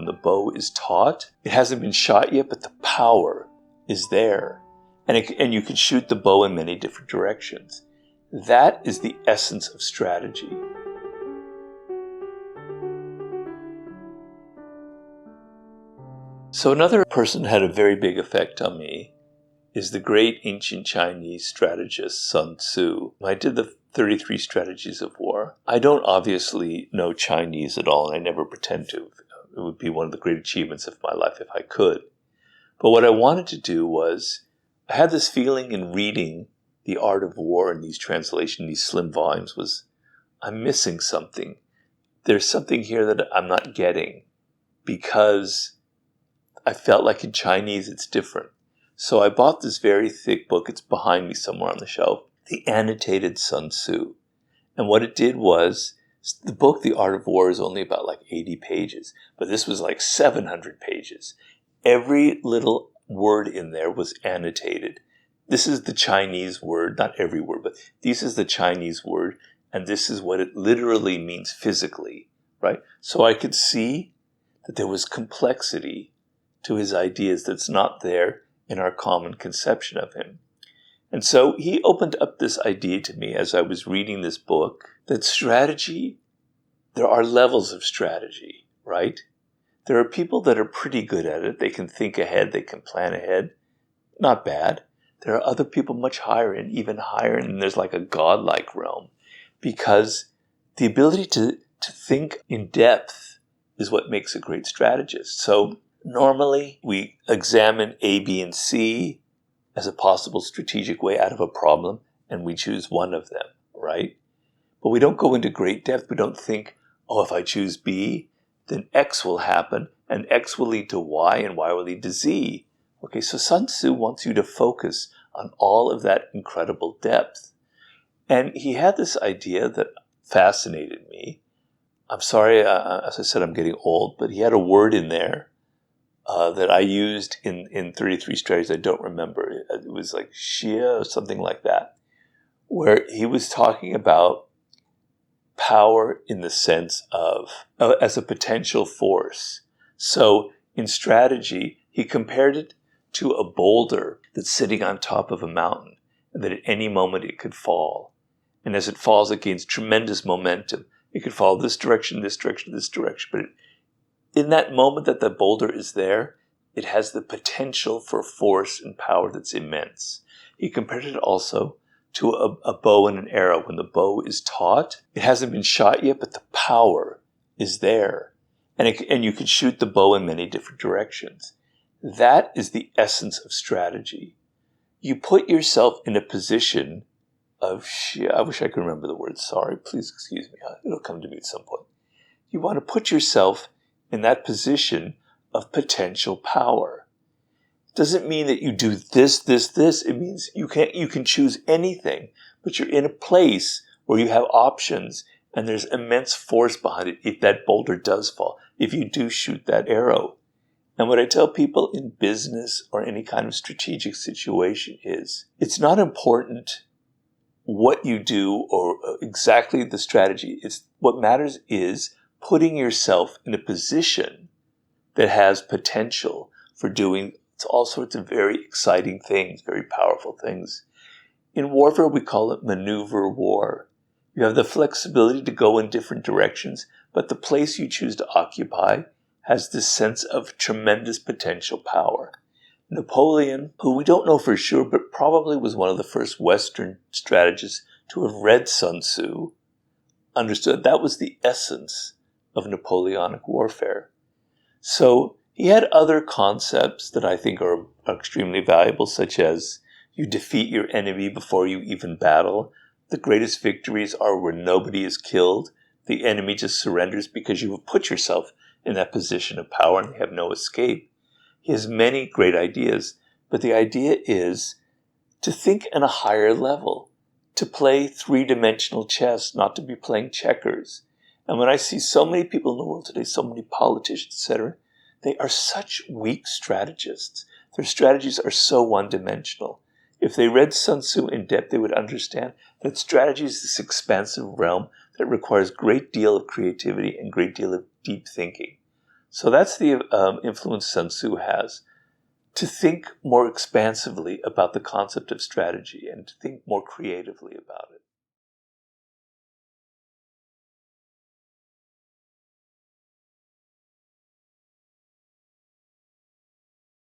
when the bow is taut. It hasn't been shot yet, but the power is there. And you can shoot the bow in many different directions. That is the essence of strategy. So another person who had a very big effect on me is the great ancient Chinese strategist Sun Tzu. I did the 33 Strategies of War. I don't obviously know Chinese at all, and I never pretend to. It would be one of the great achievements of my life if I could. But what I wanted to do was, I had this feeling in reading The Art of War in these translations, these slim volumes, was I'm missing something. There's something here that I'm not getting, because I felt like in Chinese it's different. So I bought this very thick book. It's behind me somewhere on the shelf. The Annotated Sun Tzu. And what it did was, the book, The Art of War, is only about like 80 pages. But this was like 700 pages. Every little word in there was annotated. This is the Chinese word, not every word, but this is the Chinese word. And this is what it literally means physically, right? So I could see that there was complexity to his ideas that's not there in our common conception of him. And so he opened up this idea to me as I was reading this book, that strategy, there are levels of strategy, right? There are people that are pretty good at it. They can think ahead. They can plan ahead. Not bad. There are other people much higher and even higher, and there's like a godlike realm, because the ability to think in depth is what makes a great strategist. So normally, we examine A, B, and C as a possible strategic way out of a problem, and we choose one of them, right? But we don't go into great depth. We don't think, oh, if I choose B, then X will happen, and X will lead to Y, and Y will lead to Z. Okay, so Sun Tzu wants you to focus on all of that incredible depth. And he had this idea that fascinated me. I'm sorry, as I said, I'm getting old, but he had a word in there that I used in 33 Strategies. I don't remember. It was like Shia or something like that, where he was talking about power in the sense of as a potential force. So in strategy, he compared it to a boulder that's sitting on top of a mountain, and that at any moment it could fall. And as it falls, it gains tremendous momentum. It could fall this direction, this direction, this direction, but in that moment that the boulder is there, it has the potential for force and power that's immense. He compared it also to a bow and an arrow. When the bow is taut, it hasn't been shot yet, but the power is there. And you can shoot the bow in many different directions. That is the essence of strategy. You put yourself in a position of, I wish I could remember the word, sorry, please excuse me, it'll come to me at some point. You want to put yourself in that position of potential power. It doesn't mean that you do this. It means you can choose anything, but you're in a place where you have options, and there's immense force behind it if that boulder does fall, if you do shoot that arrow. And what I tell people in business or any kind of strategic situation is, it's not important what you do or exactly the strategy. What matters is putting yourself in a position that has potential for doing all sorts of very exciting things, very powerful things. In warfare, we call it maneuver war. You have the flexibility to go in different directions, but the place you choose to occupy has this sense of tremendous potential power. Napoleon, who we don't know for sure, but probably was one of the first Western strategists to have read Sun Tzu, understood that was the essence of Napoleonic warfare. So he had other concepts that I think are extremely valuable, such as you defeat your enemy before you even battle. The greatest victories are where nobody is killed. The enemy just surrenders because you have put yourself in that position of power and they have no escape. He has many great ideas, but the idea is to think on a higher level, to play three-dimensional chess, not to be playing checkers. And when I see so many people in the world today, so many politicians, etc., they are such weak strategists. Their strategies are so one-dimensional. If they read Sun Tzu in depth, they would understand that strategy is this expansive realm that requires a great deal of creativity and a great deal of deep thinking. So that's the influence Sun Tzu has, to think more expansively about the concept of strategy and to think more creatively about it.